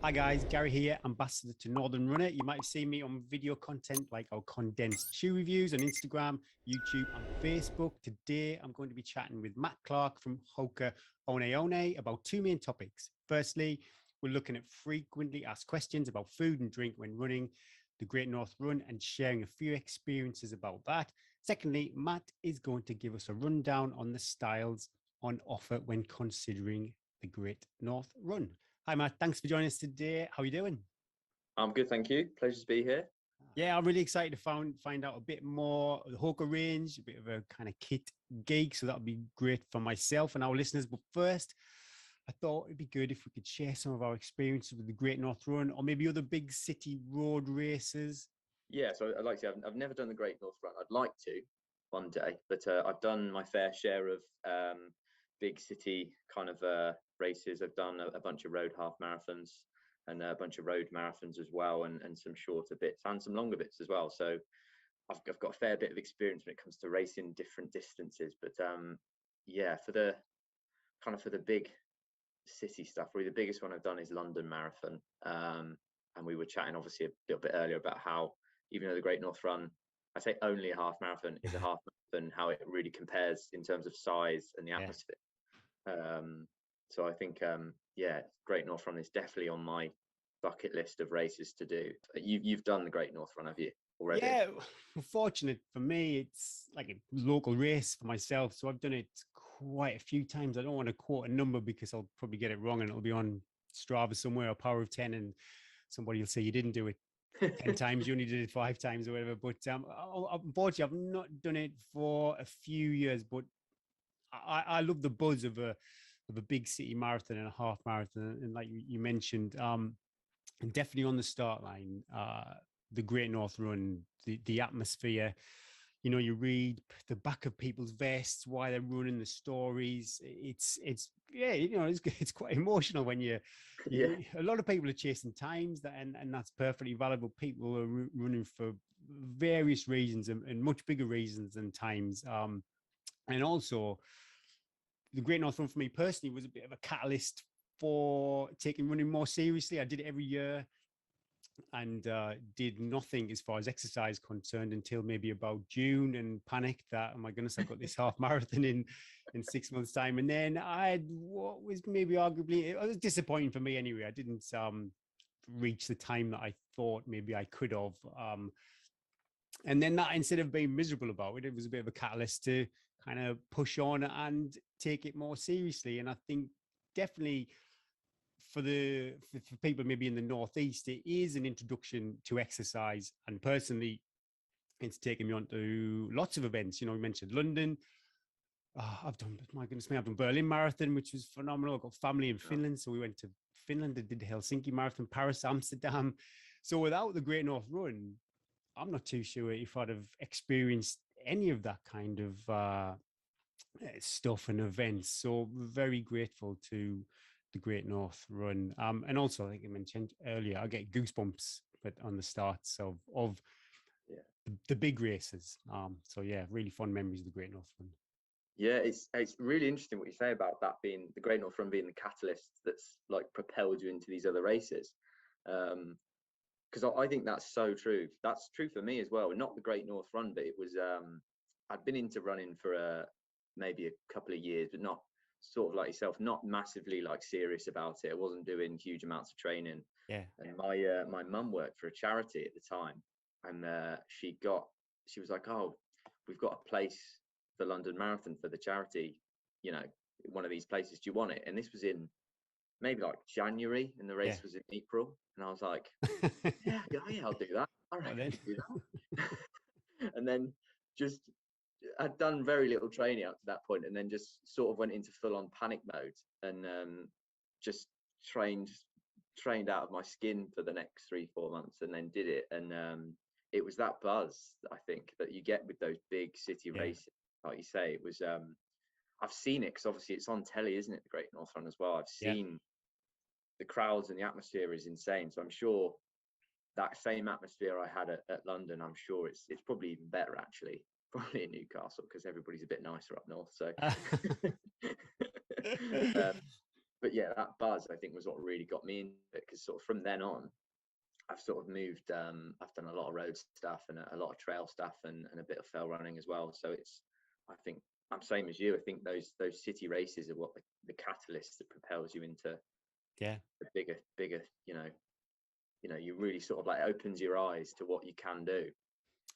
Hi guys, Gary here, ambassador to Northern Runner. You might have seen me on video content like our condensed shoe reviews on Instagram, YouTube, and Facebook. Today, I'm going to be chatting with Matt Clark from Hoka One One about two main topics. Firstly, we're looking at frequently asked questions about food and drink when running the Great North Run and sharing a few experiences about that. Secondly, Matt is going to give us a rundown on the styles on offer when considering the Great North Run. Hi, Matt. Thanks for joining us today. How are you doing? I'm good, thank you. Pleasure to be here. Yeah, I'm really excited to find out a bit more of the Hoka range, a bit of a kind of kit geek. So that'll be great for myself and our listeners. But first, I thought it'd be good if we could share some of our experiences with the Great North Run or maybe other big city road races. Yeah, so I'd like to say I've never done the Great North Run. I'd like to one day, but I've done my fair share of big city kind of races. I've done a bunch of road half marathons and a bunch of road marathons as well, and some shorter bits and some longer bits as well. So I've got a fair bit of experience when it comes to racing different distances. But yeah, for the big city stuff, really the biggest one I've done is London Marathon. And we were chatting obviously a little bit earlier about how even though the Great North Run, I say only a half marathon, is a half marathon, how it really compares in terms of size and the atmosphere. So I think, yeah, Great North Run is definitely on my bucket list of races to do. You've done the Great North Run, have you, already? Yeah, fortunate for me, it's like a local race for myself. So I've done it quite a few times. I don't want to quote a number because I'll probably get it wrong and it'll be on Strava somewhere or Power of 10 and somebody will say you didn't do it 10 times, you only did it 5 times or whatever. But unfortunately, I've not done it for a few years, but I love the buzz of a big city marathon and a half marathon. And like you mentioned, and definitely on the start line, the Great North Run, the atmosphere, you know, you read the back of people's vests, why they're running, the stories. It's yeah, you know, it's quite emotional when Yeah. a lot of people are chasing times that, and that's perfectly valuable. People are running for various reasons and much bigger reasons than times. And also the Great North Run for me personally was a bit of a catalyst for taking running more seriously. I did it every year and did nothing as far as exercise concerned until maybe about June and panicked that, oh my goodness, I've got this half marathon in 6 months time. And then I had what was maybe arguably, it was disappointing for me anyway. I didn't reach the time that I thought maybe I could have. And then that, instead of being miserable about it, it was a bit of a catalyst to kind of push on and take it more seriously. And I think definitely for people maybe in the Northeast, it is an introduction to exercise. And personally, it's taken me on to lots of events. You know, we mentioned London. I've done, my goodness me, I've done Berlin Marathon, which was phenomenal. I've got family in Finland. So we went to Finland and did the Helsinki Marathon, Paris, Amsterdam. So without the Great North Run, I'm not too sure if I'd have experienced any of that kind of stuff and events. So very grateful to the Great North Run. And also, I think I mentioned earlier, I get goosebumps but on the starts of the big races. So yeah, really fond memories of the Great North Run. Yeah, it's really interesting what you say about that being the Great North Run being the catalyst that's like propelled you into these other races. Because I think that's so true. That's true for me as well. Not the Great North Run, but it was I'd been into running for maybe a couple of years, but not sort of like yourself, not massively like serious about it. I wasn't doing huge amounts of training. Yeah. And my mum worked for a charity at the time, and she was like, oh, we've got a place for London Marathon for the charity, you know, one of these places. Do you want it? And this was in maybe like January, and the race was in April. And I was like, yeah, I'll do that. All right, I can do that. And then just I'd done very little training up to that point, and then just sort of went into full-on panic mode and just trained out of my skin for the next 3-4 months, and then did it. And it was that buzz, I think, that you get with those big city races. Like you say, it was I've seen it because obviously it's on telly, isn't it, the Great North Run as well. I've seen the crowds and the atmosphere is insane. So I'm sure that same atmosphere I had at London, I'm sure it's probably even better actually, probably in Newcastle, because everybody's a bit nicer up north. So but yeah, that buzz I think was what really got me into it, because sort of from then on I've sort of moved. I've done a lot of road stuff and a lot of trail stuff and a bit of fell running as well. So it's, I think I'm same as you. I think those city races are what the catalyst that propels you into Yeah. the bigger. You really sort of like opens your eyes to what you can do.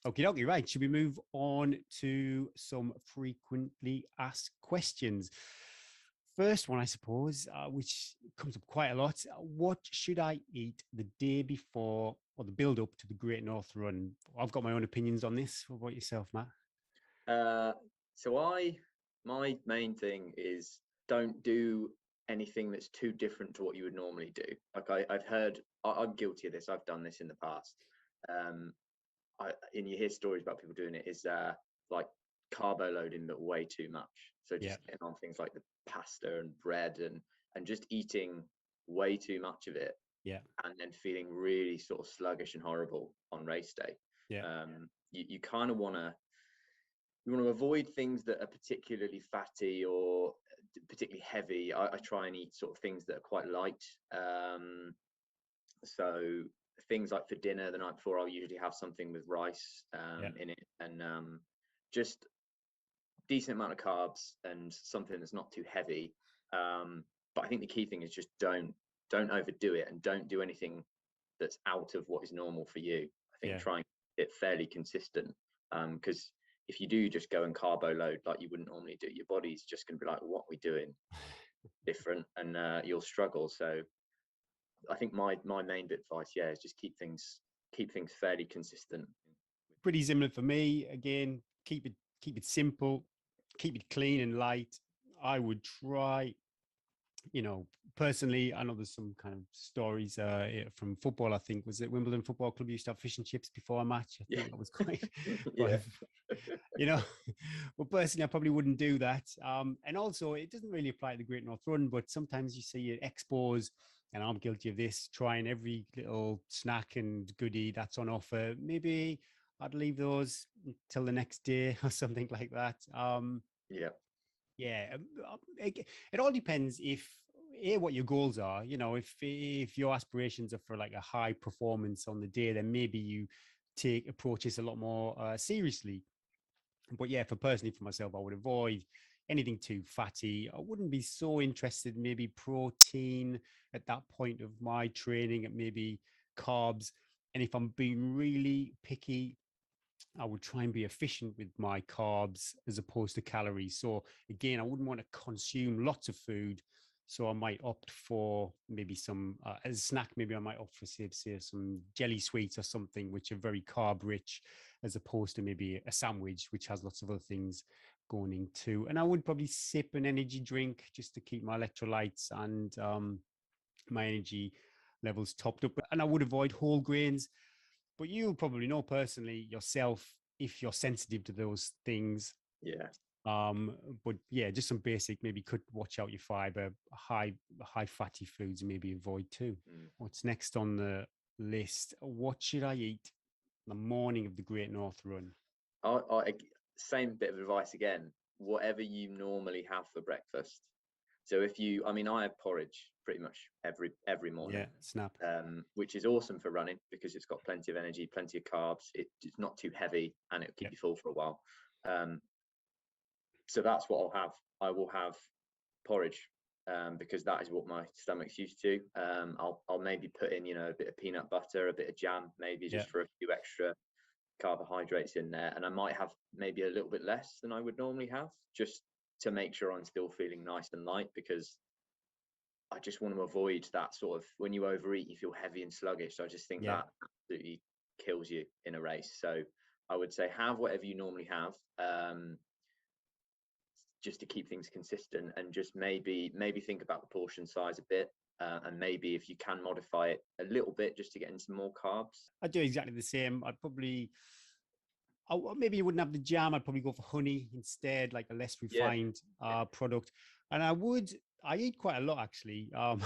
Okay, okay, right. Should we move on to some frequently asked questions? First one, I suppose, which comes up quite a lot. What should I eat the day before or the build up to the Great North Run? I've got my own opinions on this. What about yourself, Matt? So my main thing is, don't do anything that's too different to what you would normally do. Like I've heard, I'm guilty of this. I've done this in the past. Um, and you hear stories about people doing it, is like carbo loading, but way too much. So Yeah, just getting on things like the pasta and bread and just eating way too much of it, yeah, and then feeling really sort of sluggish and horrible on race day. yeah, You kind of want to avoid things that are particularly fatty or particularly heavy. I try and eat sort of things that are quite light. So things like for dinner the night before, I'll usually have something with rice yeah, in it, and just decent amount of carbs and something that's not too heavy. But I think the key thing is just don't overdo it, and don't do anything that's out of what is normal for you. I think yeah. trying it fairly consistent, because if you do just go and carbo load like you wouldn't normally do, your body's just going to be like, what are we doing different? And you'll struggle. So I think my main bit of advice, yeah, is just keep things fairly consistent. Pretty similar for me. Again, keep it simple, keep it clean and light. I would try, personally, I know there's some kind of stories from football. I think was it Wimbledon Football Club used to have fish and chips before a match. I Yeah. think that was quite, Yeah. you know. Well, personally, I probably wouldn't do that. And also, it doesn't really apply to the Great North Run, but sometimes you see at expos, and I'm guilty of this, trying every little snack and goodie that's on offer. Maybe I'd leave those until the next day or something like that. Yeah. Yeah, it all depends if what your goals are. If your aspirations are for like a high performance on the day, then maybe you approach this a lot more seriously. But yeah, for myself, I would avoid anything too fatty. I wouldn't be so interested in maybe protein at that point of my training, and maybe carbs. And if I'm being really picky, I would try and be efficient with my carbs as opposed to calories. So again, I wouldn't want to consume lots of food. So I might opt for maybe some as a snack. Maybe I might opt for say some jelly sweets or something, which are very carb rich, as opposed to maybe a sandwich, which has lots of other things going into. And I would probably sip an energy drink just to keep my electrolytes and my energy levels topped up. And I would avoid whole grains, but you'll probably know personally yourself if you're sensitive to those things. Yeah. But yeah, just some basic, maybe could watch out your fiber, high fatty foods, and maybe avoid too. What's next on the list? What should I eat the morning of the Great North Run? Same bit of advice again. Whatever you normally have for breakfast. So I mean, I have porridge pretty much every morning. Yeah, snap. Which is awesome for running because it's got plenty of energy, plenty of carbs. It's not too heavy, and it'll keep you full for a while. So that's what I'll have. I will have porridge, because that is what my stomach's used to. I'll maybe put in a bit of peanut butter, a bit of jam, maybe just for a few extra carbohydrates in there, and I might have maybe a little bit less than I would normally have, just to make sure I'm still feeling nice and light, because I just want to avoid that sort of, when you overeat, you feel heavy and sluggish. So I just think that absolutely kills you in a race. So I would say have whatever you normally have, just to keep things consistent, and just maybe think about the portion size a bit, and maybe if you can modify it a little bit just to get in some more carbs. I do exactly the same. Maybe you wouldn't have the jam. I'd probably go for honey instead, like a less refined product. And I eat quite a lot actually. I'm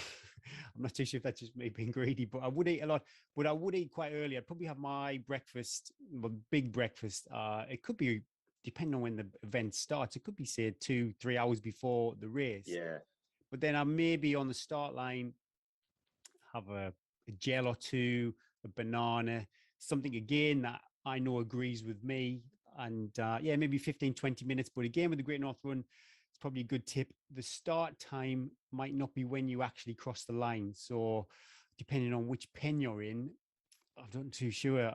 not too sure if that's just me being greedy, but I would eat a lot. But I would eat quite early. I'd probably have my breakfast, big breakfast. It could be, depending on when the event starts, it could be say 2-3 hours before the race. Yeah. but then I maybe on the start line have a gel or two, a banana, something again that I know agrees with me. And yeah, maybe 15, 20 minutes. But again, with the Great North Run, it's probably a good tip. The start time might not be when you actually cross the line. So depending on which pen you're in, I'm not too sure.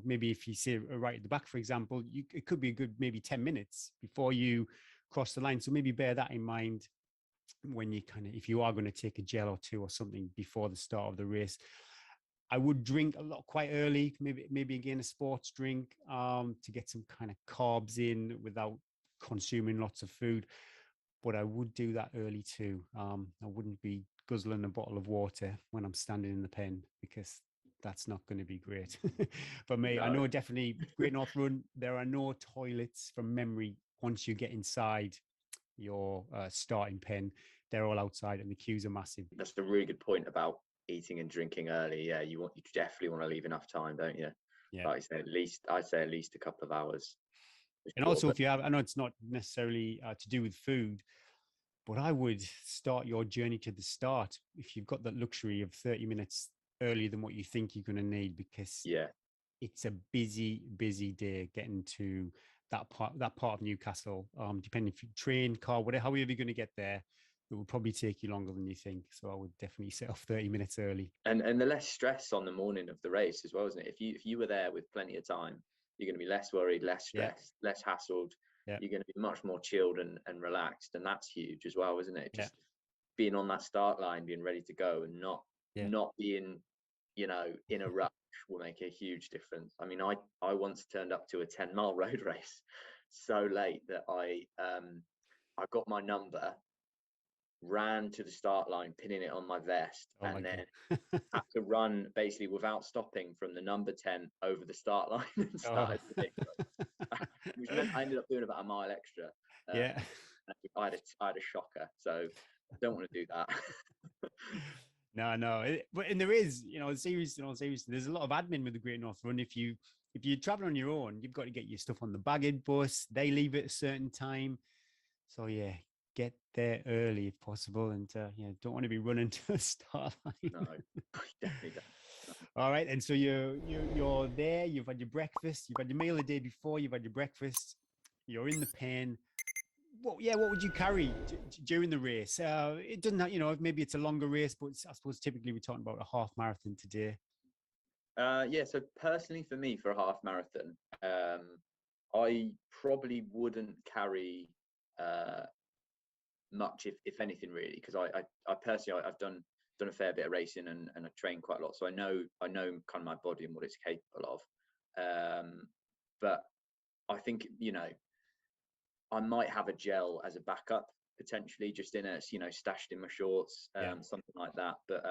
Maybe if you say right at the back, for example, it could be a good maybe 10 minutes before you cross the line. So maybe bear that in mind when you if you are going to take a gel or two or something before the start of the race. I would drink a lot quite early, maybe again a sports drink to get some kind of carbs in without consuming lots of food. But I would do that early too. I wouldn't be guzzling a bottle of water when I'm standing in the pen because that's not going to be great for me. I No. know definitely Great North Run, there are no toilets from memory once you get inside your starting pen. They're all outside and the queues are massive. That's a really good point about eating and drinking early. Yeah, you definitely want to leave enough time, don't you? Yeah. Like I say, I'd say at least a couple of hours. And also, if you have, I know it's not necessarily to do with food, but I would start your journey to the start if you've got that luxury of 30 minutes earlier than what you think you're going to need, because yeah, it's a busy day getting to that part of Newcastle. Depending if you train, car, whatever, however you're going to get there, it will probably take you longer than you think. So I would definitely set off 30 minutes early. and the less stress on the morning of the race as well, isn't it? If you were there with plenty of time, you're going to be less worried, less stressed, less hassled. Yeah. You're going to be much more chilled and relaxed, and that's huge as well, isn't it? Just being on that start line, being ready to go, and not being, in a rush will make a huge difference. I mean, I once turned up to a 10-mile road race so late that I got my number, ran to the start line, pinning it on my vest, and then had to run basically without stopping from the number 10 over the start line and started the next one, which meant I ended up doing about a mile extra. I had a shocker, so I don't want to do that. No, but and there is, seriously, there's a lot of admin with the Great North Run. If you travel on your own, you've got to get your stuff on the baggage bus. They leave at a certain time, so yeah, get there early if possible, and don't want to be running to the start line. No, definitely don't. All right, and so you're there. You've had your breakfast. You've had your meal the day before. You've had your breakfast. You're in the pen. What would you carry during the race? It doesn't have, maybe it's a longer race, but I suppose typically we're talking about a half marathon today. So personally for me, for a half marathon, I probably wouldn't carry much, if anything, really, because I personally, I've done a fair bit of racing and I train quite a lot, so I know kind of my body and what it's capable of. But I think, I might have a gel as a backup potentially, just in a, stashed in my shorts, something like that. But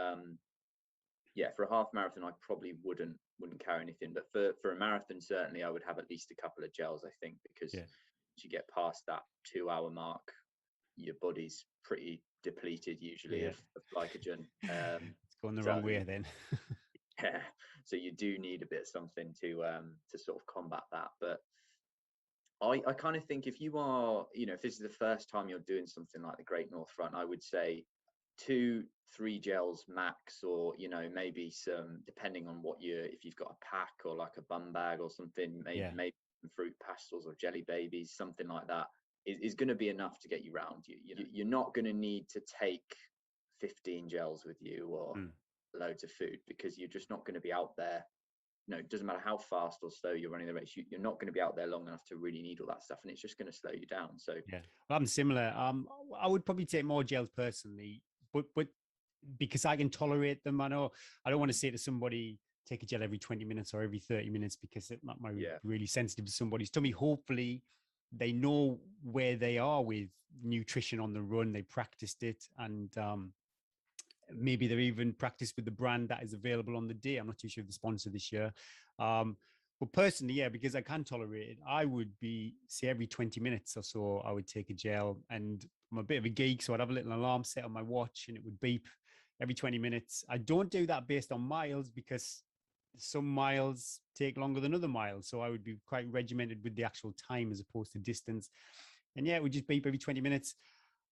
for a half marathon, I probably wouldn't carry anything. But for a marathon, certainly I would have at least a couple of gels, I think, because as you get past that 2-hour mark, your body's pretty depleted usually of glycogen. It's going the wrong way then. So you do need a bit of something to sort of combat that. But I kind of think if you are, if this is the first time you're doing something like the Great North Run, I would say 2-3 gels max, or maybe some, depending on if you've got a pack or like a bum bag or something, maybe some fruit pastels or jelly babies, something like that is going to be enough to get you round. You're not going to need to take 15 gels with you or loads of food, because you're just not going to be out there. It doesn't matter how fast or slow you're running the race, you're not going to be out there long enough to really need all that stuff, and it's just going to slow you down. So well, I'm similar. I would probably take more gels personally, but because I can tolerate them. I know I don't want to say to somebody take a gel every 20 minutes or every 30 minutes, because it might be really sensitive to somebody's tummy. Hopefully they know where they are with nutrition on the run. They practiced it, and maybe they've even practiced with the brand that is available on the day. I'm not too sure of the sponsor this year. But personally, because I can tolerate it, I would say every 20 minutes or so, I would take a gel. And I'm a bit of a geek, so I'd have a little alarm set on my watch and it would beep every 20 minutes. I don't do that based on miles, because some miles take longer than other miles. So I would be quite regimented with the actual time as opposed to distance. And it would just beep every 20 minutes.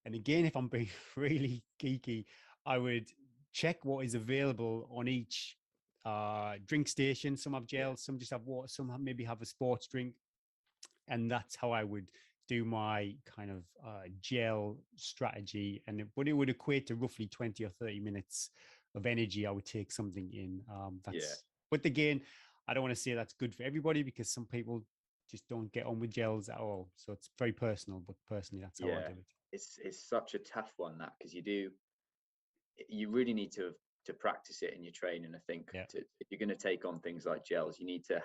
And again, if I'm being really geeky, I would check what is available on each drink station. Some have Yeah. gels, some just have water, some maybe have a sports drink. And that's how I would do my kind of gel strategy. But it would equate to roughly 20 or 30 minutes of energy. I would take something in. Yeah. But again, I don't want to say that's good for everybody because some people just don't get on with gels at all. So it's very personal, but personally, that's how I Yeah. do it. It's such a tough one, that, because you really need to practice it in your training. I think Yeah. if you're going to take on things like gels, you need to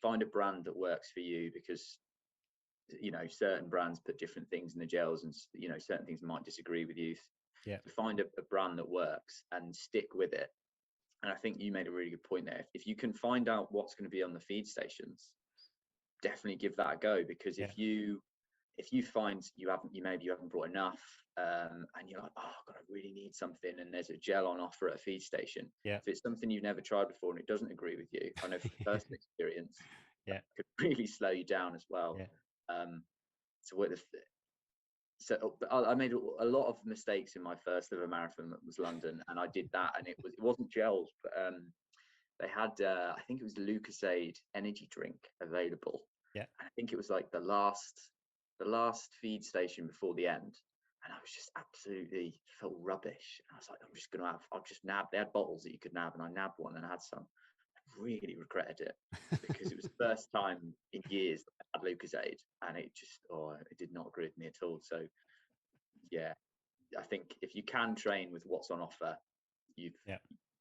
find a brand that works for you, because certain brands put different things in the gels, and certain things might disagree with you. Yeah. So find a brand that works and stick with it. And I think you made a really good point there. If you can find out what's going to be on the feed stations, definitely give that a go, because Yeah. if you find you haven't brought enough, and you're like, oh God, I really need something, and there's a gel on offer at a feed station. Yeah. If it's something you've never tried before and it doesn't agree with you, I know from personal experience, Yeah. could really slow you down as well. Yeah. So I made a lot of mistakes in my first ever marathon. That was London, and I did that, and it wasn't gels, but they had I think it was the Lucasade energy drink available. Yeah. I think it was like the last feed station before the end, and I was just absolutely felt rubbish. And I was like, I'll just nab. They had bottles that you could nab, and I nabbed one and had some. I really regretted it, because it was the first time in years that I had Lucasade, and it did not agree with me at all. So yeah, I think if you can train with what's on offer, you've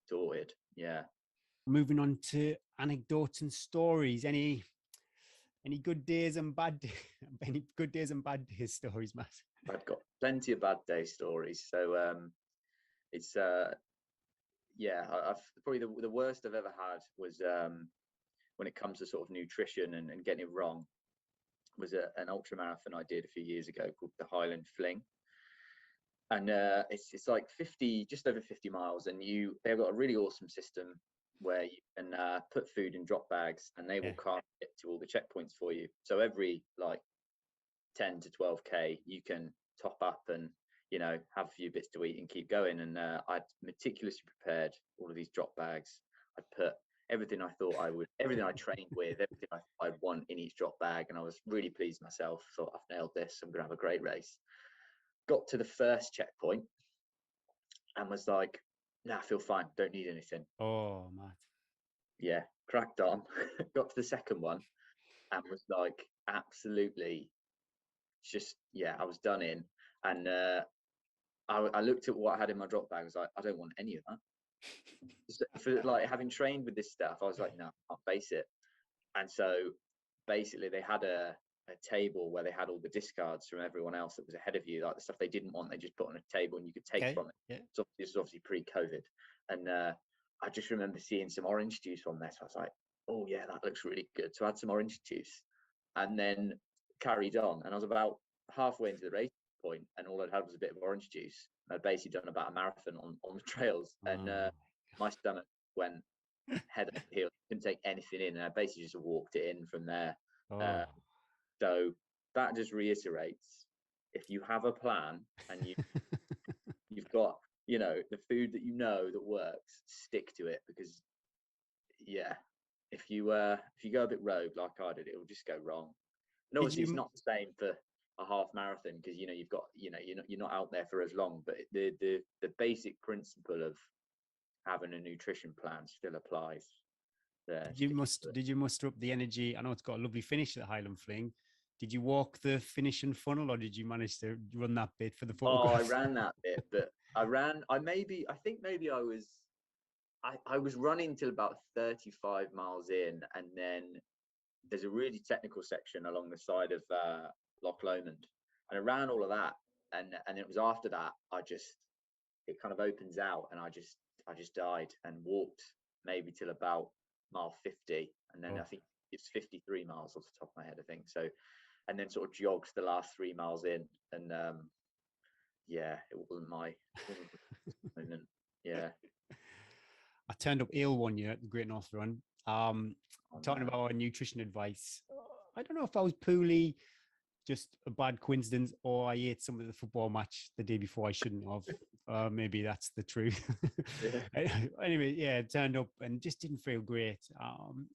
sorted. Yeah. Moving on to anecdotes and stories. Any good days and bad any good days and bad days stories, Matt? I've got plenty of bad day stories. So it's yeah, I've probably the worst I've ever had was when it comes to sort of nutrition and getting it wrong, was an ultra marathon I did a few years ago called the Highland Fling. And it's like 50, just over 50 miles, and they've got a really awesome system where you can put food in drop bags, and they will cart it to all the checkpoints for you. So every like 10 to 12k, you can top up and have a few bits to eat and keep going. And I'd meticulously prepared all of these drop bags. I'd put everything I thought I would, everything I trained with, everything I'd want in each drop bag, and I was really pleased myself. Thought, I've nailed this, I'm gonna have a great race. Got to the first checkpoint and was like, nah, I feel fine, don't need anything. Oh, Matt. Yeah, cracked on. Got to the second one and was like, absolutely just, yeah, I was done in. And I looked at what I had in my drop bag. I was like, I don't want any of that. For like having trained with this stuff, I was like, no, I can't face it. And so basically they had a table where they had all the discards from everyone else that was ahead of you, like the stuff they didn't want, they just put on a table and you could take from it. Yeah. So this is obviously pre-COVID. And I just remember seeing some orange juice on there. So I was like, oh yeah, that looks really good. So I had some orange juice and then carried on. And I was about halfway into the race point, and all I'd had was a bit of orange juice. I'd basically done about a marathon on the trails, and my stomach went head over heels. Couldn't take anything in, and I basically just walked it in from there. So that just reiterates, if you have a plan and you've got the food that works, stick to it, because yeah, if you go a bit rogue like I did, it will just go wrong. And obviously it's not the same for a half marathon, because you've got you're not out there for as long, but the basic principle of having a nutrition plan still applies there. Did you muster up the energy? I know it's got a lovely finish at the Highland Fling. Did you walk the finishing funnel, or did you manage to run that bit for the photograph? Oh, I ran that bit, but I think maybe I was running till about 35 miles in, and then there's a really technical section along the side of Loch Lomond, and I ran all of that, and it was after that it kind of opens out, and I just died and walked maybe till about mile 50, and then I think it's 53 miles off the top of my head, I think so, and then sort of jogged the last 3 miles in, and yeah, it wasn't my moment. Yeah. I turned up ill one year at the Great North Run. Talking about our nutrition advice. I don't know if I was poorly just a bad coincidence, or I ate some of the football match the day before I shouldn't have. Maybe that's the truth. Yeah. Anyway, yeah, it turned up and just didn't feel great.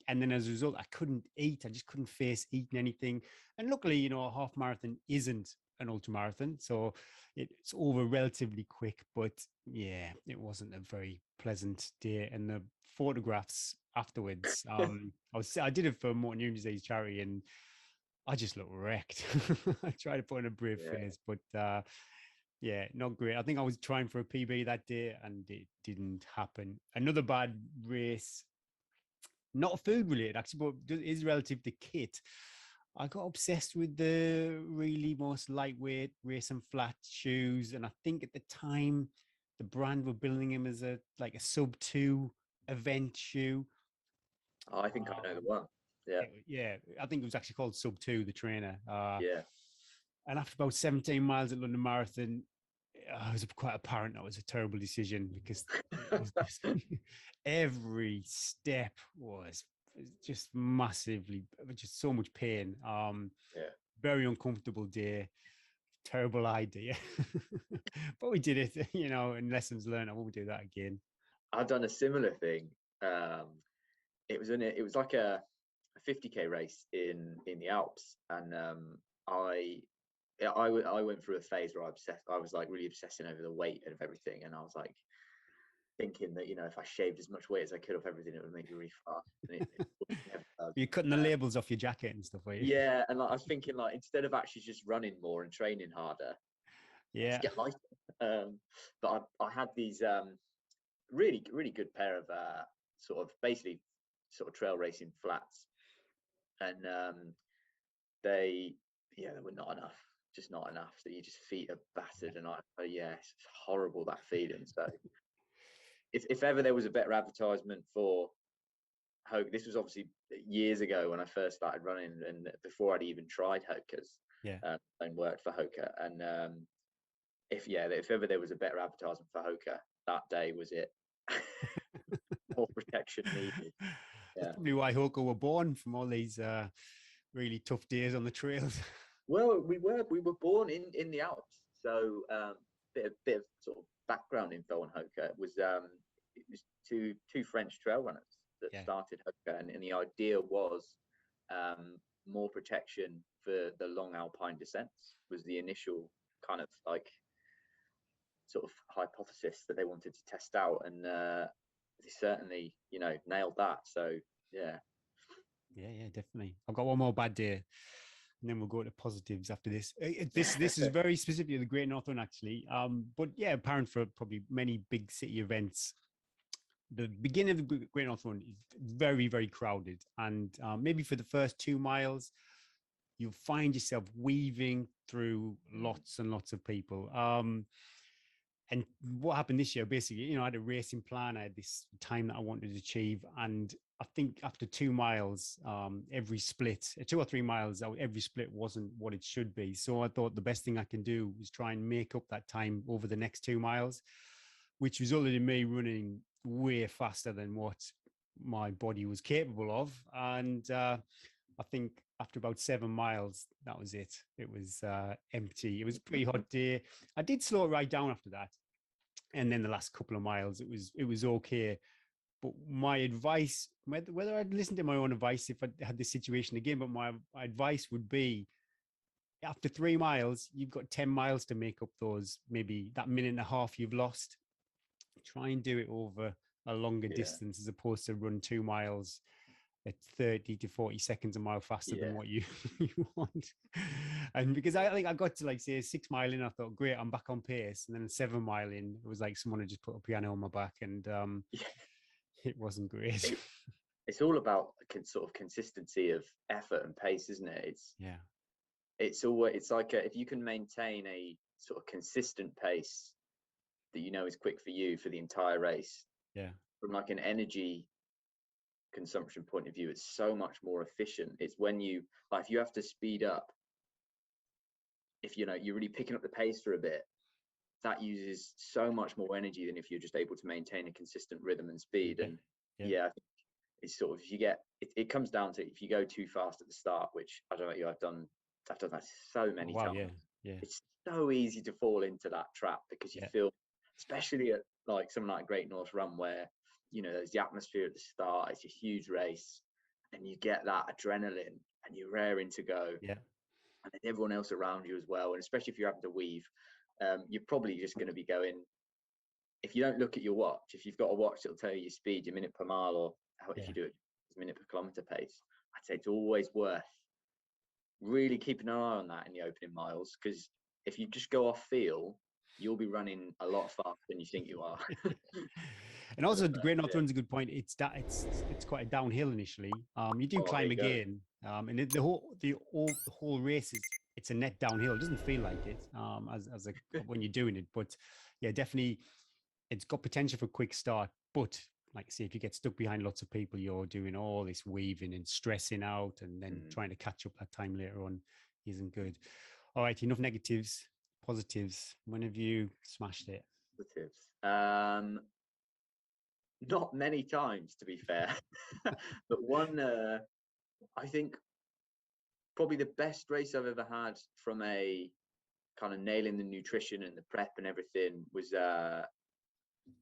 And then as a result, I couldn't eat. I just couldn't face eating anything. And luckily, you know, a half marathon isn't an ultra marathon, so it's over relatively quick. But yeah, it wasn't a very pleasant day. And the photographs afterwards, I did it for Motor Neurone Disease charity, and I just look wrecked. I tried to put on a brave Yeah. face, but yeah, not great. I think I was trying for a PB that day and it didn't happen. Another bad race, not food related actually, but is relative to kit. I got obsessed with the really most lightweight race and flat shoes. And I think at the time the brand were building them as a like a sub 2 event shoe. Oh, I think I know the Um, one. Yeah. yeah, I think it was actually called Sub 2, the trainer. Yeah. And after about 17 miles at London Marathon, it was quite apparent that was a terrible decision because it was just every step was just massively, just so much pain. Yeah. Very uncomfortable day, terrible idea. But we did it, you know, and lessons learned. I won't do that again. I've done a similar thing. Um, it was like a 50K race in the Alps, and I I went through a phase where I was like really obsessing over the weight of everything, and I was like thinking that, you know, if I shaved as much weight as I could off everything, it would make me really fast. And it never does. You're cutting the labels off your jacket and stuff, are you? Yeah, and like, I was thinking, like, instead of actually just running more and training harder, let's Yeah. get lighter. But I had these really good pair of sort of basically sort of trail racing flats, and they they were not enough, just not enough. So you just feet are battered, and yeah, it's horrible, that feeling. So if ever there was a better advertisement for Hoka, this was obviously years ago when I first started running, and before I'd even tried Hoka's, Yeah. and worked for Hoka. And if ever there was a better advertisement for Hoka, that day was it. More protection needed. That's Yeah. probably why Hoka were born, from all these really tough days on the trails. Well, we were born in the Alps, so bit of sort of background info on Hoka. It was two French trail runners that Yeah. started Hoka, and the idea was more protection for the long alpine descents was the initial kind of like sort of hypothesis that they wanted to test out, and they certainly, you know, nailed that. So yeah. Yeah, definitely. I've got one more bad day, and then we'll go to positives after this. This is very specifically the Great Northern, actually. But yeah, apparent for probably many big city events. The beginning of the Great Northern is very, very crowded, and maybe for the first 2 miles, you'll find yourself weaving through lots and lots of people. And what happened this year, basically, you know, I had a racing plan. I had this time that I wanted to achieve. And I think after 2 miles, every split, 2 or 3 miles, every split wasn't what it should be. So I thought the best thing I can do was try and make up that time over the next 2 miles, which resulted in me running way faster than what my body was capable of. And I think after about 7 miles, that was it. It was empty. It was a pretty hot day. I did slow it right down after that, and then the last couple of miles, it was okay. But my advice, whether I'd listen to my own advice if I had this situation again, but my advice would be, after 3 miles, you've got 10 miles to make up those, maybe that minute and a half you've lost. Try and do it over a longer Yeah. distance as opposed to run 2 miles at 30 to 40 seconds a mile faster than what you want. And because I think I got to, like, say, 6 mile in, I thought, great, I'm back on pace. And then 7 mile in, it was like someone had just put a piano on my back, and it wasn't great. It's all about sort of consistency of effort and pace, isn't it? It's like if you can maintain a sort of consistent pace that you know is quick for you for the entire race. Yeah. From like an energy consumption point of view, it's so much more efficient. It's when you, like, if you have to speed up, if you know you're really picking up the pace for a bit, that uses so much more energy than if you're just able to maintain a consistent rhythm and speed. And I think it's sort of, if you get it comes down to, if you go too fast at the start, which I don't know, I've done I've done that so Oh, many wow, times. yeah, yeah, It's so easy to fall into that trap because you yeah, feel, especially at like something like Great North Run, where there's the atmosphere at the start. It's a huge race, and you get that adrenaline, and you're raring to go, yeah, and then everyone else around you as well. And especially if you're having to weave, you're probably just going to be going. If you don't look at your watch, if you've got a watch that'll tell you your speed, your minute per mile, or if yeah. you do it minute per kilometer pace, I'd say it's always worth really keeping an eye on that in the opening miles, because if you just go off feel, you'll be running a lot faster than you think you are. And also, the Great North Run's a good point. It's quite a downhill initially. You do Oh, there climb you go. again, and the whole race is it's a net downhill. It doesn't feel like it when you're doing it, but yeah, definitely, it's got potential for a quick start. But like I say, if you get stuck behind lots of people, you're doing all this weaving and stressing out, and then trying to catch up that time later on isn't good. All right, enough negatives, positives. When have you smashed it? Positives. Not many times, to be fair, but one, I think probably the best race I've ever had from a kind of nailing the nutrition and the prep and everything was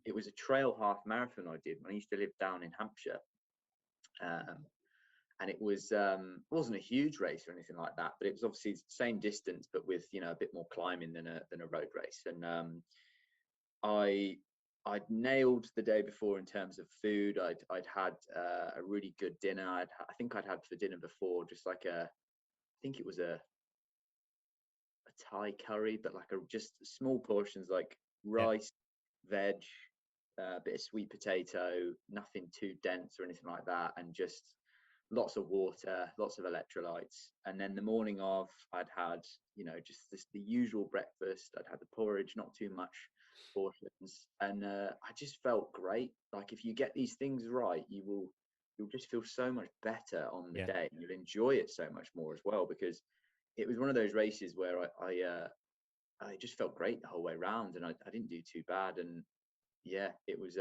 it was a trail half marathon I did when I used to live down in Hampshire. And it wasn't a huge race or anything like that, but it was obviously the same distance, but with a bit more climbing than a road race. And I'd nailed the day before in terms of food. I'd had a really good dinner. I think I'd had for dinner before just like I think it was a Thai curry, but like just small portions, like Yeah, rice, veg, a bit of sweet potato, nothing too dense or anything like that, and just lots of water, lots of electrolytes. And then the morning of, I'd had just the usual breakfast. I'd had the porridge, not too much portions, and I just felt great. Like if you get these things right, you'll just feel so much better on the yeah. day. You'll enjoy it so much more as well, because it was one of those races where I just felt great the whole way around, and I didn't do too bad. And yeah, it was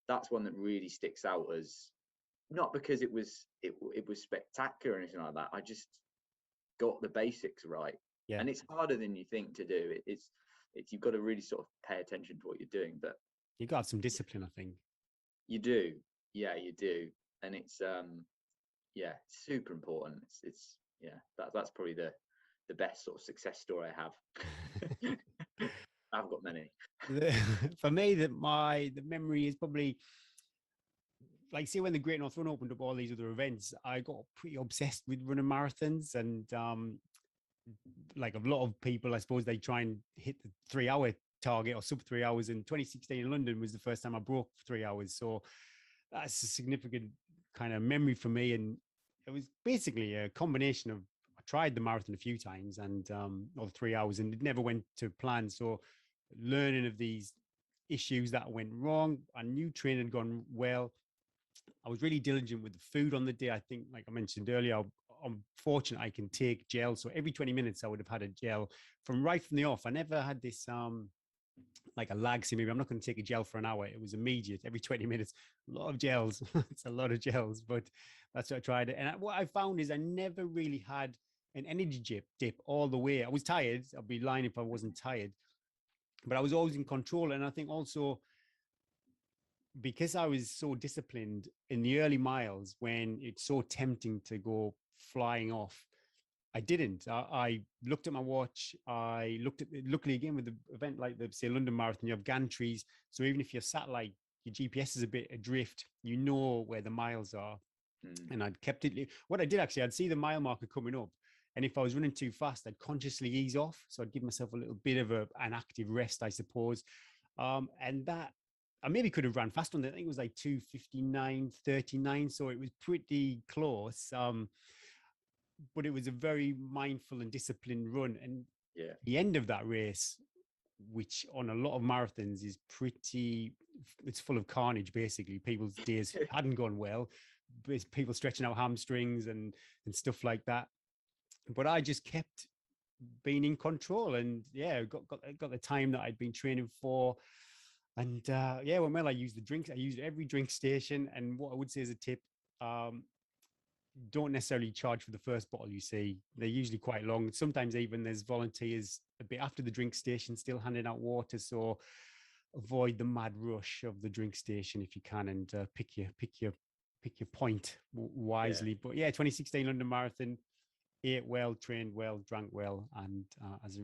that's one that really sticks out, as not because it was spectacular or anything like that. I just got the basics right, Yeah, and it's harder than you think to do. It's you've got to really sort of pay attention to what you're doing, but you got some discipline, I think. you do, yeah, you do, and it's yeah, super important. It's yeah, that's probably the best sort of success story I have. I've got many. For me, the memory is probably like, say, when the Great North Run opened up all these other events, I got pretty obsessed with running marathons, and like a lot of people, I suppose they try and hit the 3 hour target or sub 3 hours. In 2016 in London was the first time I broke 3 hours, so that's a significant kind of memory for me. And it was basically a combination of, I tried the marathon a few times, and or the 3 hours, and it never went to plan. So learning of these issues that went wrong, I knew training had gone well. I was really diligent with the food on the day. I think, like I mentioned earlier, I'm fortunate I can take gel. So every 20 minutes, I would have had a gel from the off. I never had this like a lag. So maybe I'm not going to take a gel for an hour. It was immediate. Every 20 minutes, a lot of gels. It's a lot of gels, but that's what I tried. And what I found is I never really had an energy dip all the way. I was tired. I'd be lying if I wasn't tired, but I was always in control. And I think also, because I was so disciplined in the early miles, when it's so tempting to go flying off, I didn't. I looked at my watch. I looked at, luckily again with the event like the, say, London Marathon, you have gantries. So even if your satellite, your GPS is a bit adrift, you know where the miles are. And I'd kept it. What I did actually, I'd see the mile marker coming up. And if I was running too fast, I'd consciously ease off. So I'd give myself a little bit of an active rest, I suppose. And that, I maybe could have run faster on that. I think it was like 2:59:39. So it was pretty close. But it was a very mindful and disciplined run. And Yeah. the end of that race, which on a lot of marathons is pretty, it's full of carnage, basically. People's days hadn't gone well. People stretching out hamstrings and stuff like that. But I just kept being in control, and yeah, got the time that I'd been training for. And yeah, when I used the drinks, I used every drink station. And what I would say as a tip, don't necessarily charge for the first bottle. You see, they're usually quite long. Sometimes even there's volunteers a bit after the drink station still handing out water. So avoid the mad rush of the drink station if you can, and pick your point Yeah. wisely. But yeah, 2016 London Marathon, ate well, trained well, drank well, and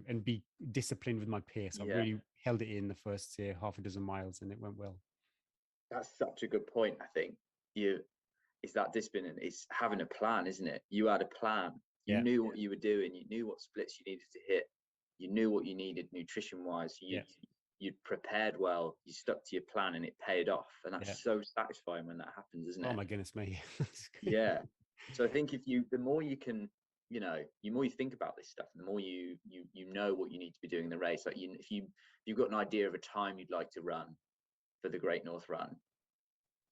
and be disciplined with my pace. I Yeah. really held it in the first, say, half a dozen miles, and it went well. That's such a good point. I think you it's that discipline and it's having a plan, isn't it? You had a plan. You Yeah, knew what you were doing. You knew what splits you needed to hit. You knew what you needed nutrition wise. yeah, You'd prepared well. You stuck to your plan and it paid off. And yeah. that's so satisfying when that happens, isn't Oh it? my goodness me. Yeah. So I think the more you can, the more you think about this stuff, the more you know what you need to be doing in the race. Like if you've got an idea of a time you'd like to run for the Great North Run,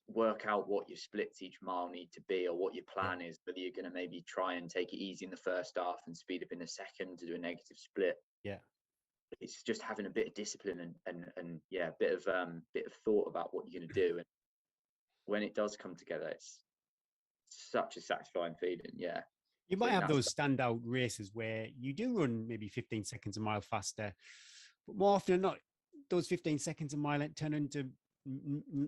work out what your splits each mile need to be, or what your Yeah, plan is, whether you're going to maybe try and take it easy in the first half and speed up in the second to do a negative split. yeah. It's just having a bit of discipline and yeah, a bit of thought about what you're going to do, and when it does come together, it's such a satisfying feeling. Yeah. You So I might think have that's those standout races where you do run maybe 15 seconds a mile faster, but more often than not, those 15 seconds a mile turn into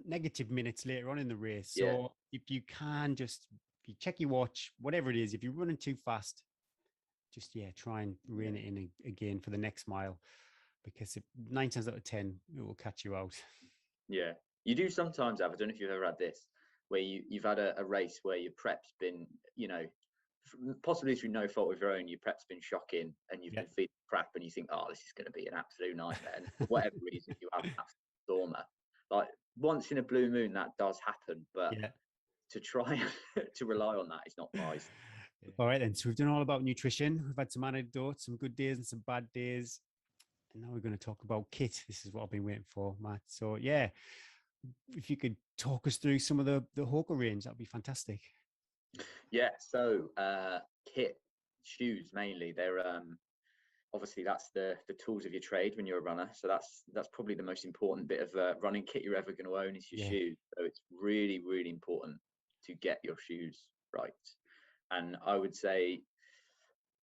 negative minutes later on in the race. yeah, So if you can just, if you check your watch, whatever it is, if you're running too fast, just, yeah, try and yeah, rein it in again for the next mile, because 9 times out of 10, it will catch you out. yeah. You do sometimes have, I don't know if you've ever had this, where you've had a race where your prep's been, possibly through no fault of your own, your prep's been shocking and you've Yeah. been feeling crap and you think, oh, this is going to be an absolute nightmare. And for whatever reason, you have an absolute stormer. Like once in a blue moon, that does happen. But Yeah. to try to rely on that is not wise. All right, then. So we've done all about nutrition. We've had some anecdotes, some good days and some bad days. And now we're going to talk about kit. This is what I've been waiting for, Matt. So, yeah, if you could talk us through some of the Hoka range, that'd be fantastic. Yeah. So kit, shoes mainly. They're obviously that's the tools of your trade when you're a runner. So that's probably the most important bit of running kit you're ever going to own is your Yeah. shoes. So it's really, really important to get your shoes right. And I would say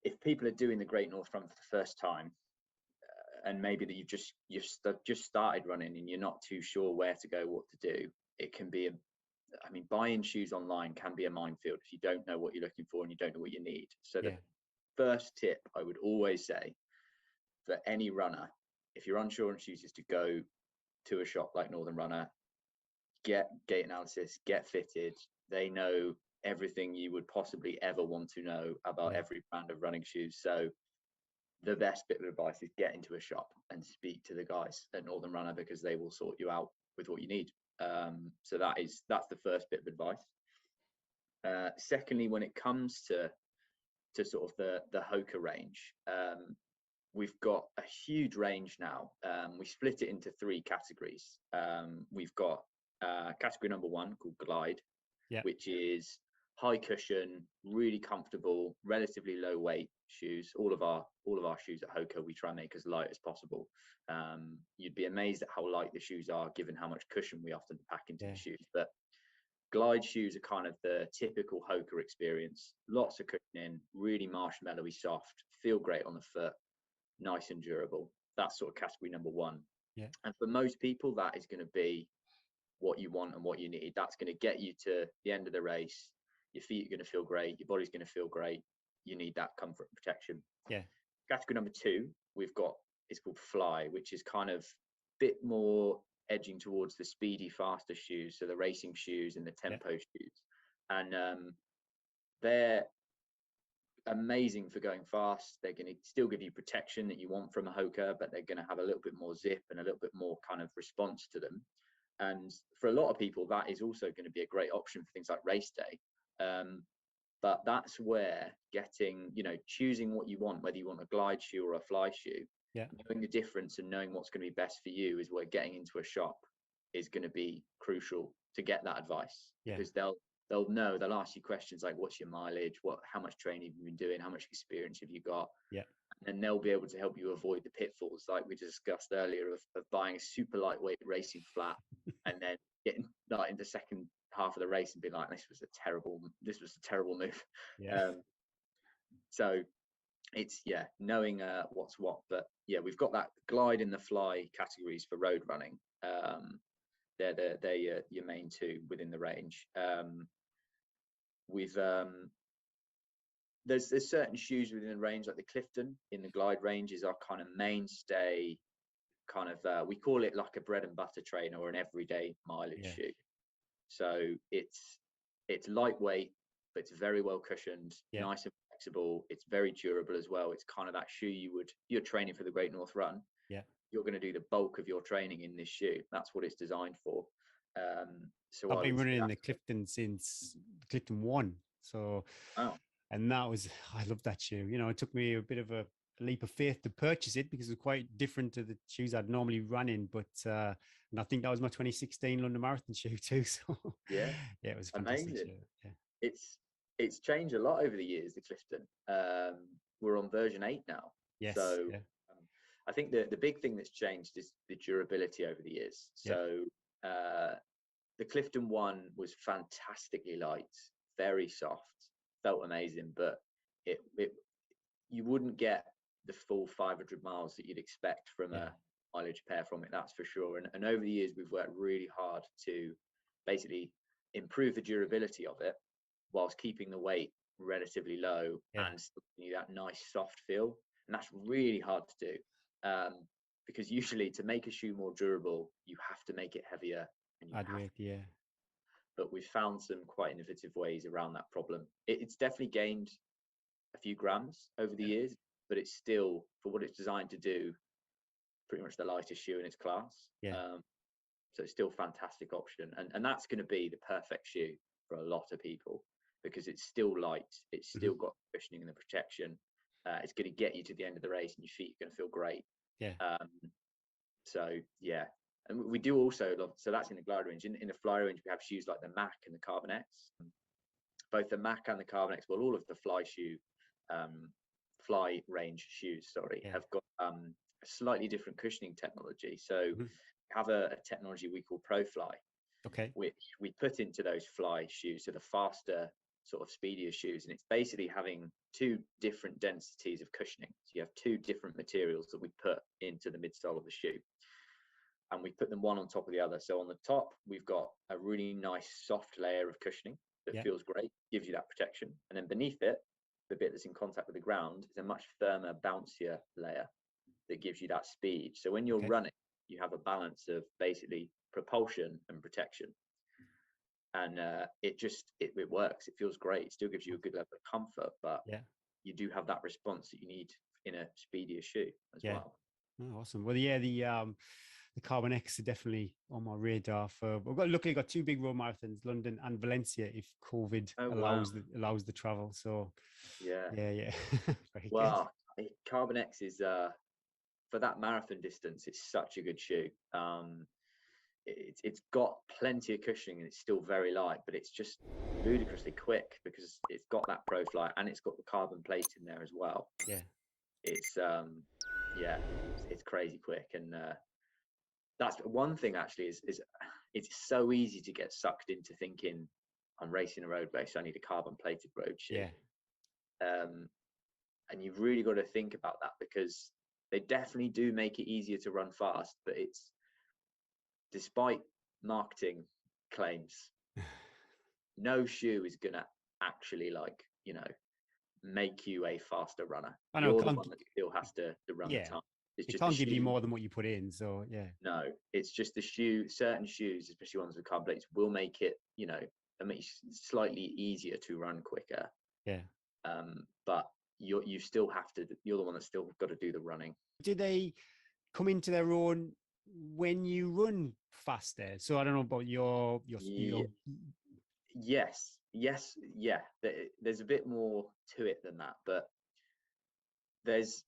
if people are doing the Great North Run for the first time, and maybe that you've just started running and you're not too sure where to go, what to do, it can be buying shoes online can be a minefield if you don't know what you're looking for and you don't know what you need. So the Yeah. first tip I would always say for any runner, if you're unsure on shoes, is to go to a shop like Northern Runner, get gait analysis, get fitted. They know everything you would possibly ever want to know about Yeah. every brand of running shoes. So the best bit of advice is get into a shop and speak to the guys at Northern Runner because they will sort you out with what you need. So that's the first bit of advice. Secondly, when it comes to sort of the Hoka range, we've got a huge range now. We split it into three categories. We've got category number one called Glide, Yeah. which is high cushion, really comfortable, relatively low weight shoes. All of our shoes at Hoka, we try and make as light as possible. You'd be amazed at how light the shoes are, given how much cushion we often pack into the shoes. But Glide shoes are kind of the typical Hoka experience. Lots of cushioning, really marshmallowy soft, feel great on the foot, nice and durable. That's sort of category number one. Yeah. And for most people, that is going to be what you want and what you need. That's going to get you to the end of the race. Your feet are going to feel great. Your body's going to feel great. You need that comfort and protection. Yeah. Category number two, we've got, it's called Fly, which is kind of a bit more edging towards the speedy, faster shoes. So the racing shoes and the tempo shoes. And they're amazing for going fast. They're going to still give you protection that you want from a Hoka, but they're going to have a little bit more zip and a little bit more kind of response to them. And for a lot of people, that is also going to be a great option for things like race day. But that's where getting, choosing what you want, whether you want a Glide shoe or a Fly shoe, knowing the difference and knowing what's going to be best for you is where getting into a shop is going to be crucial to get that advice. Because they'll know, they'll ask you questions like, what's your mileage? How much training have you been doing? How much experience have you got? Yeah. And they'll be able to help you avoid the pitfalls like we discussed earlier of buying a super lightweight racing flat and then getting that into second half of the race and be like, this was a terrible move. Yeah. So it's knowing what's what. But yeah, we've got that glide and the fly categories for road running. They're your main two within the range. We've there's certain shoes within the range, like the Clifton in the glide range is our kind of mainstay. Kind of we call it like a bread and butter trainer or an everyday mileage shoe. So it's lightweight, but it's very well cushioned, nice and flexible. It's very durable as well. It's kind of that shoe you're training for the Great North Run. Yeah. You're going to do the bulk of your training in this shoe. That's what it's designed for. So I've been running in the Clifton since Clifton One. So, and that was, I love that shoe. You know, it took me a bit of a leap of faith to purchase it because it was quite different to the shoes I'd normally run in. But and I think that was my 2016 London Marathon shoe too. So it was fantastic. Amazing. Yeah. It's changed a lot over the years, the Clifton. We're on version 8 now. Yes. So I think the big thing that's changed is the durability over the years. So the Clifton One was fantastically light, very soft, felt amazing, but you wouldn't get the full 500 miles that you'd expect from a mileage pair from it, that's for sure. And over the years, we've worked really hard to basically improve the durability of it whilst keeping the weight relatively low and still giving you that nice soft feel. And that's really hard to do because usually to make a shoe more durable, you have to make it heavier. And but we've found some quite innovative ways around that problem. It's definitely gained a few grams over the years, but it's still, for what it's designed to do, pretty much the lightest shoe in its class. So it's still a fantastic option. And that's going to be the perfect shoe for a lot of people because it's still light. It's still got cushioning and the protection. It's going to get you to the end of the race and your feet are going to feel great. And we do also, so that's in the glide range. In the fly range, we have shoes like the Mac and the Carbon X. Both the Mac and the Carbon X, well, all of the fly range shoes, have got a slightly different cushioning technology. So we have a technology we call ProFly, which we put into those fly shoes, so the faster, sort of speedier shoes. And it's basically having two different densities of cushioning. So you have two different materials that we put into the midsole of the shoe. And we put them one on top of the other. So on the top, we've got a really nice soft layer of cushioning that feels great, gives you that protection. And then beneath it, the bit that's in contact with the ground is a much firmer, bouncier layer that gives you that speed. So when you're running, you have a balance of basically propulsion and protection. And it works. It feels great. It still gives you a good level of comfort, but you do have that response that you need in a speedier shoe as well. Oh, awesome. Well, the Carbon X are definitely on my radar for. Luckily got two big road marathons, London and Valencia, if COVID allows the travel. So Very well, good. Carbon X is for that marathon distance. It's such a good shoe. It's got plenty of cushioning and it's still very light, but it's just ludicrously quick because it's got that ProFly and it's got the carbon plate in there as well. It's it's crazy quick. And that's one thing actually is it's so easy to get sucked into thinking I'm racing a road race, I need a carbon plated road shoe. And you've really got to think about that because they definitely do make it easier to run fast, but it's, despite marketing claims, no shoe is gonna actually make you a faster runner. You're the one that still has to run the time. It can't give you more than what you put in. So no, it's just the shoe. Certain shoes, especially ones with carbon plates, will make it slightly easier to run quicker. But you still have to. You're the one that's still got to do the running. Do they come into their own when you run faster? So I don't know about your speed. Yes. There's a bit more to it than that, but there's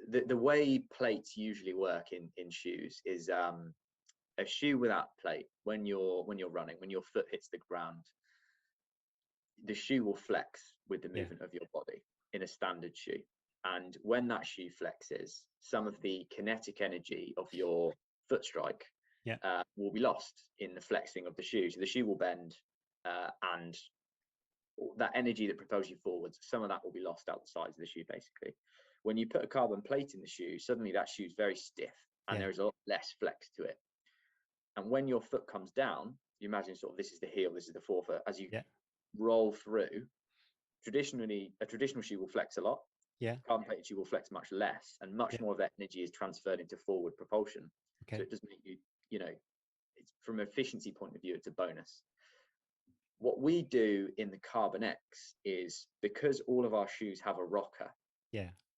the way plates usually work in shoes is a shoe without plate. When you're running, when your foot hits the ground, the shoe will flex with the movement of your body in a standard shoe. And when that shoe flexes, some of the kinetic energy of your foot strike will be lost in the flexing of the shoe. So the shoe will bend, and that energy that propels you forwards, some of that will be lost out the sides of the shoe, basically. When you put a carbon plate in the shoe, suddenly that shoe's very stiff, and there is a lot less flex to it. And when your foot comes down, you imagine sort of this is the heel, this is the forefoot. As you roll through, traditionally, a traditional shoe will flex a lot. Carbon plated shoe will flex much less, and much more of that energy is transferred into forward propulsion. So it does make you, it's, from an efficiency point of view, it's a bonus. What we do in the Carbon X is, because all of our shoes have a rocker,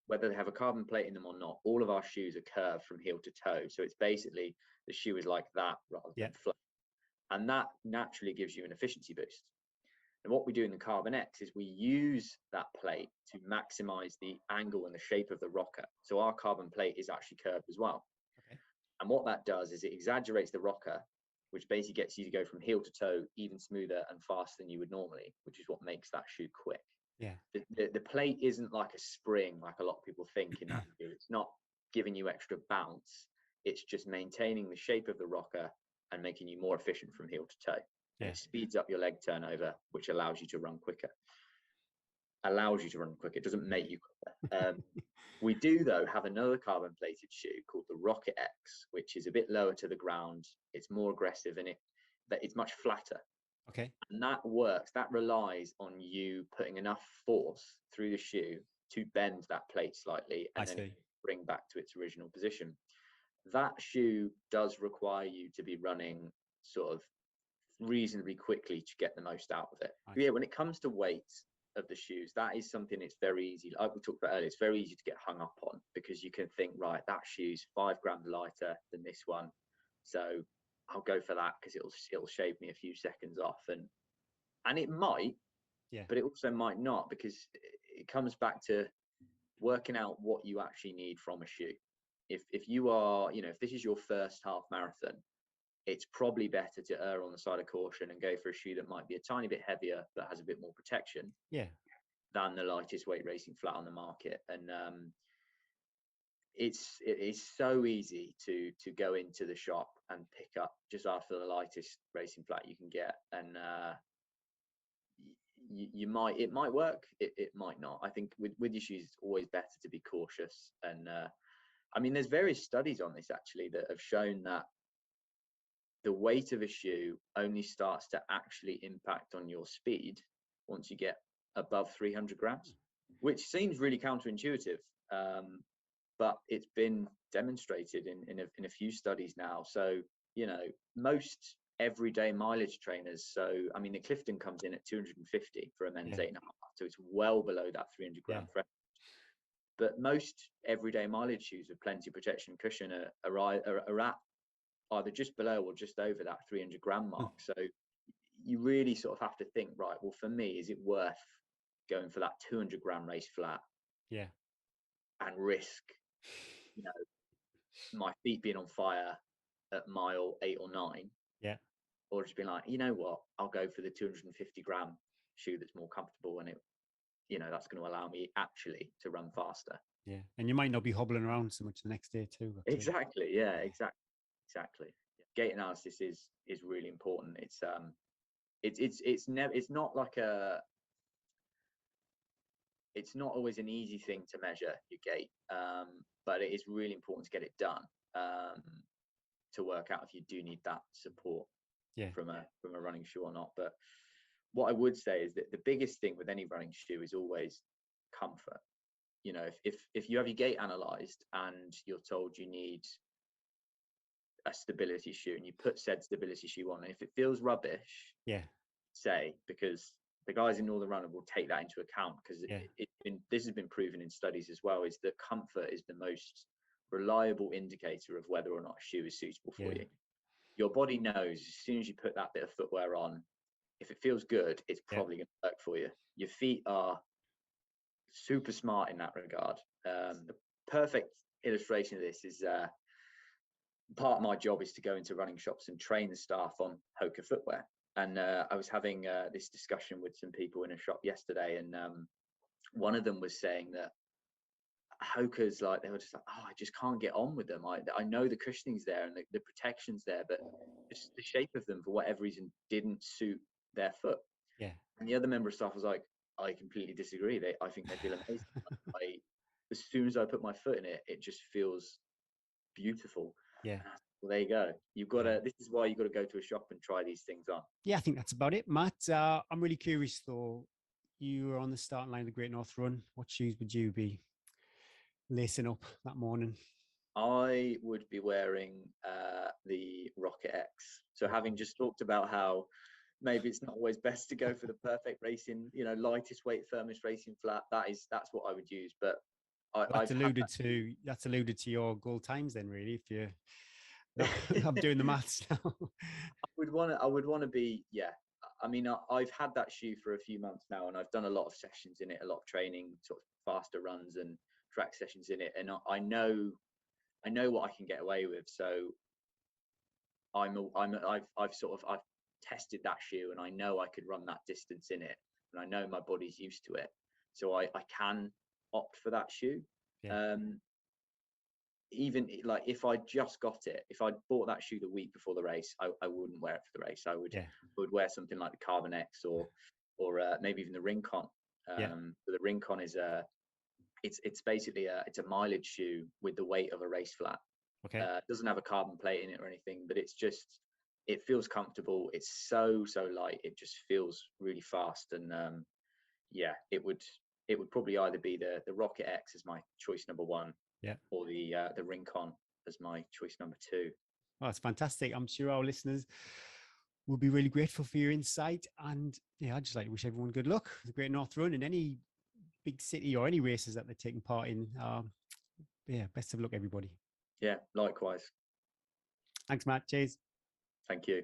whether they have a carbon plate in them or not, all of our shoes are curved from heel to toe. So it's basically, the shoe is like that rather than flat. And that naturally gives you an efficiency boost. And what we do in the Carbon X is we use that plate to maximize the angle and the shape of the rocker. So our carbon plate is actually curved as well. And what that does is it exaggerates the rocker, which basically gets you to go from heel to toe even smoother and faster than you would normally, which is what makes that shoe quick. The plate isn't like a spring, like a lot of people think in that shoe. It's not giving you extra bounce. It's just maintaining the shape of the rocker and making you more efficient from heel to toe. And it speeds up your leg turnover, which allows you to run quicker. It doesn't make you quicker. We do, though, have another carbon plated shoe called the Rocket X, which is a bit lower to the ground. It's more aggressive, and it's much flatter. And that works. That relies on you putting enough force through the shoe to bend that plate slightly and then bring back to its original position. That shoe does require you to be running sort of reasonably quickly to get the most out of it. But yeah, when it comes to weight of the shoes, that is something it's very easy, like we talked about earlier, it's very easy to get hung up on, because you can think, right, that shoe's 5 grams lighter than this one, so I'll go for that because it'll shave me a few seconds off, and it might, but it also might not, because it comes back to working out what you actually need from a shoe. If you are, if this is your first half marathon, it's probably better to err on the side of caution and go for a shoe that might be a tiny bit heavier but has a bit more protection than the lightest weight racing flat on the market. And it is so easy to go into the shop and pick up just after the lightest racing flat you can get, and it might work, it might not. I think with your shoes, it's always better to be cautious. And I mean, there's various studies on this actually that have shown that the weight of a shoe only starts to actually impact on your speed once you get above 300 grams, which seems really counterintuitive, but it's been demonstrated in a few studies now. So, most everyday mileage trainers, so I mean, the Clifton comes in at 250 for a men's 8.5, so it's well below that 300 gram threshold. But most everyday mileage shoes with plenty of protection cushion are at either just below or just over that 300 gram mark. So you really sort of have to think, right, well, for me, is it worth going for that 200 gram race flat and risk my feet being on fire at mile 8 or 9, or just being like, you know what, I'll go for the 250 gram shoe that's more comfortable, and that's going to allow me actually to run faster. And you might not be hobbling around so much the next day too. Exactly. Exactly. Gait analysis is really important. It's not always an easy thing to measure your gait, but it is really important to get it done, to work out if you do need that support from a running shoe or not. But what I would say is that the biggest thing with any running shoe is always comfort. If you have your gait analyzed and you're told you need a stability shoe, and you put said stability shoe on, and if it feels rubbish, say, because the guys in Northern Runner will take that into account, because this has been proven in studies as well, is that comfort is the most reliable indicator of whether or not a shoe is suitable for you. Your body knows as soon as you put that bit of footwear on, if it feels good, it's probably going to work for you. Your feet are super smart in that regard. The perfect illustration of this is part of my job is to go into running shops and train the staff on Hoka footwear. And I was having this discussion with some people in a shop yesterday, and one of them was saying that Hoka's like, they were just like, oh, I just can't get on with them. I know the cushioning's there and the protection's there, but just the shape of them for whatever reason didn't suit their foot. Yeah. And the other member of staff was like, I completely disagree. I think they feel amazing. As soon as I put my foot in it, it just feels beautiful. Yeah. Well, there you go. You've got to. This is why you've got to go to a shop and try these things on. Yeah, I think that's about it, Matt. I'm really curious though. You were on the starting line of the Great North Run. What shoes would you be lacing up that morning? I would be wearing the Rocket X. So having just talked about how maybe it's not always best to go for the perfect racing, lightest weight, firmest racing flat. That's what I would use. But That's alluded to your goal times then, really. If you, I'm doing the maths now. I would want to be, yeah. I mean, I've had that shoe for a few months now, and I've done a lot of sessions in it, a lot of training, sort of faster runs and track sessions in it, and I know what I can get away with. So I've tested that shoe, and I know I could run that distance in it, and I know my body's used to it, so I can opt for that shoe. Yeah. Even like if I just got it, if I bought that shoe the week before the race, I wouldn't wear it for the race. I would wear something like the Carbon X or maybe even the Rincon. The Rincon is it's basically it's a mileage shoe with the weight of a race flat. Okay. It doesn't have a carbon plate in it or anything, but it feels comfortable. It's so light. It just feels really fast. And it would probably either be the Rocket X as my choice number one, or the Rincon as my choice number two. Oh, that's fantastic. I'm sure our listeners will be really grateful for your insight. And yeah, I'd just like to wish everyone good luck. The Great North Run in any big city or any races that they're taking part in. Best of luck, everybody. Yeah, likewise. Thanks, Matt. Cheers. Thank you.